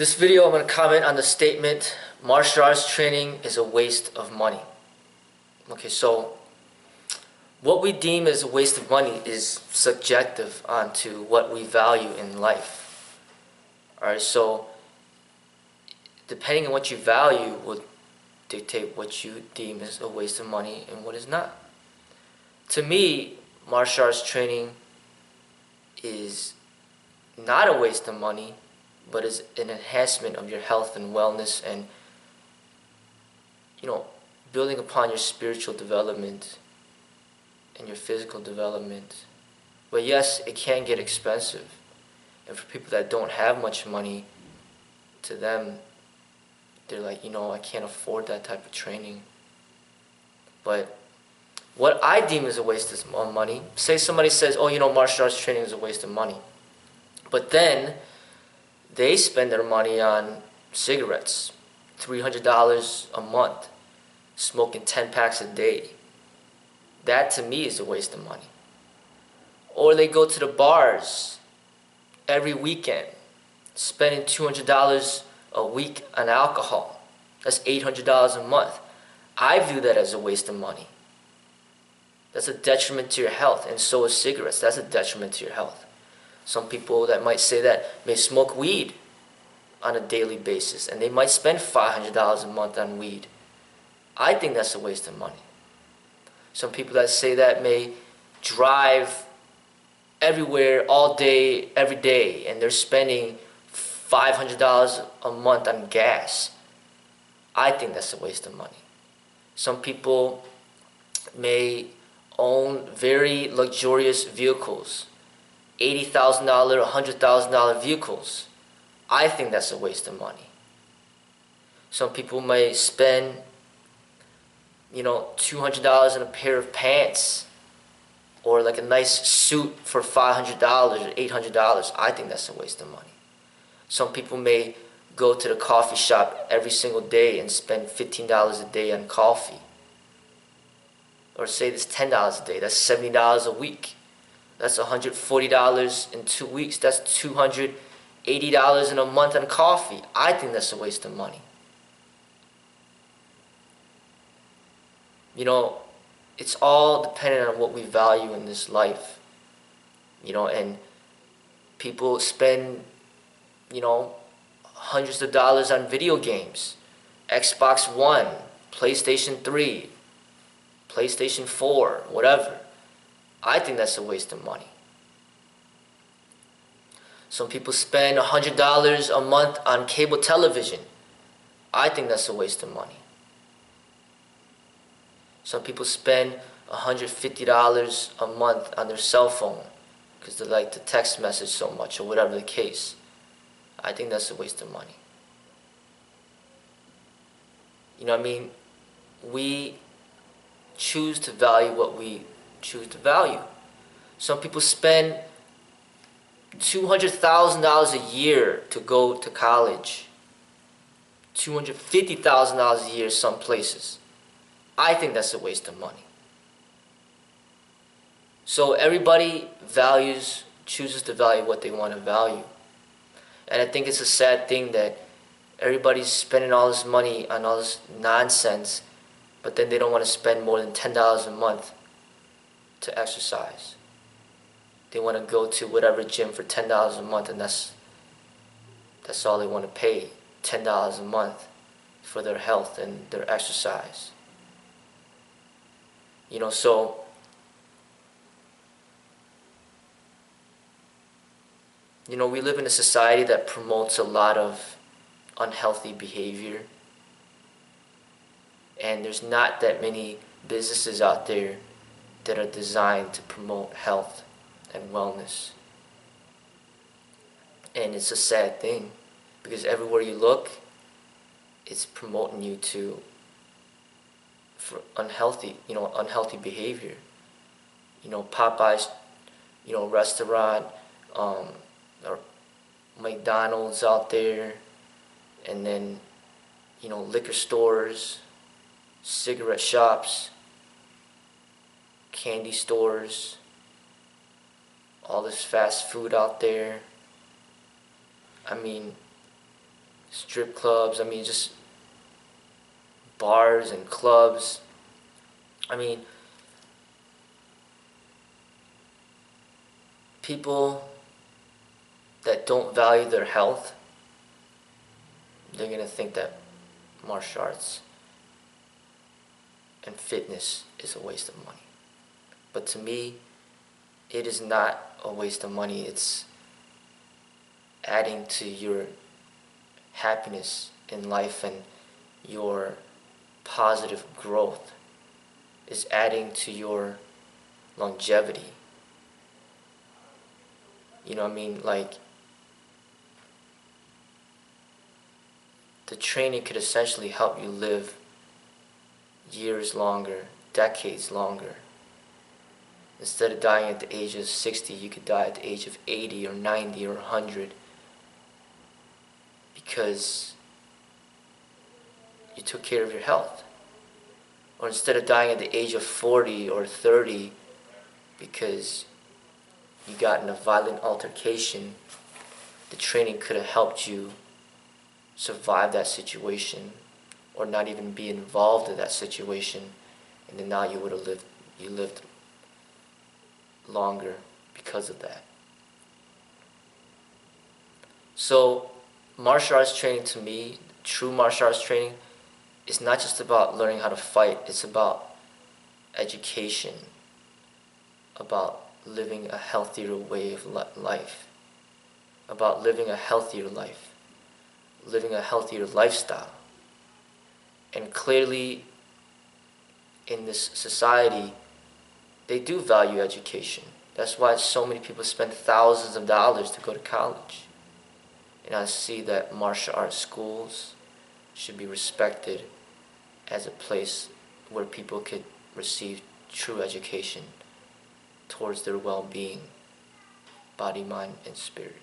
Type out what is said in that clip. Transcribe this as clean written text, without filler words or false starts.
This video I'm going to comment on the statement, martial arts training is a waste of money. Okay, so what we deem as a waste of money is subjective onto what we value in life. Alright, so depending on what you value will dictate what you deem as a waste of money and what is not. To me, martial arts training is not a waste of money, but is an enhancement of your health and wellness and, building upon your spiritual development and your physical development. But yes, it can get expensive. And for people that don't have much money, to them, they're like, I can't afford that type of training. But what I deem as a waste of money, say somebody says, martial arts training is a waste of money. But then they spend their money on cigarettes, $300 a month, smoking 10 packs a day. That to me is a waste of money. Or they go to the bars every weekend, spending $200 a week on alcohol. That's $800 a month. I view that as a waste of money. That's a detriment to your health, and so is cigarettes. That's a detriment to your health. Some people that might say that may smoke weed on a daily basis, and they might spend $500 a month on weed. I think that's a waste of money. Some people that say that may drive everywhere all day, every day, and they're spending $500 a month on gas. I think that's a waste of money. Some people may own very luxurious vehicles, $80,000, $100,000 vehicles. I think that's a waste of money. Some people may spend, $200 on a pair of pants or like a nice suit for $500 or $800. I think that's a waste of money. Some people may go to the coffee shop every single day and spend $15 a day on coffee. Or say it's $10 a day. That's $70 a week. That's $140 in 2 weeks. That's $280 in a month on coffee. I think that's a waste of money. It's all dependent on what we value in this life. And people spend, hundreds of dollars on video games. Xbox One, PlayStation 3, PlayStation 4, whatever. I think that's a waste of money. Some people spend $100 a month on cable television. I think that's a waste of money. Some people spend $150 a month on their cell phone because they like to text message so much or whatever the case. I think that's a waste of money. We choose to value what we choose to value. Some people spend $200,000 a year to go to college. $250,000 a year some places. I think that's a waste of money. So everybody chooses to value what they want to value. And I think it's a sad thing that everybody's spending all this money on all this nonsense, but then they don't want to spend more than $10 a month to exercise. They want to go to whatever gym for $10 a month, and that's all they want to pay, $10 a month for their health and their exercise. So we live in a society that promotes a lot of unhealthy behavior, and there's not that many businesses out there that are designed to promote health and wellness. And it's a sad thing because everywhere you look, it's promoting you for unhealthy behavior. Popeye's, restaurant, or McDonald's out there, and then, liquor stores, cigarette shops, candy stores, all this fast food out there. strip clubs, I mean, just bars and clubs. I mean, people that don't value their health, they're going to think that martial arts and fitness is a waste of money. But to me, it is not a waste of money. It's adding to your happiness in life and your positive growth. Is adding to your longevity. You know what I mean? Like, the training could essentially help you live years longer, decades longer. Instead of dying at the age of 60, you could die at the age of 80 or 90 or 100 because you took care of your health. Or instead of dying at the age of 40 or 30 because you got in a violent altercation, the training could have helped you survive that situation or not even be involved in that situation, and then now you would have lived longer because of that. So martial arts training, to me, true martial arts training, is not just about learning how to fight. It's about education, about living a healthier way of life, about living a healthier life, living a healthier lifestyle. And clearly, in this society, they do value education. That's why so many people spend thousands of dollars to go to college. And I see that martial arts schools should be respected as a place where people could receive true education towards their well-being, body, mind, and spirit.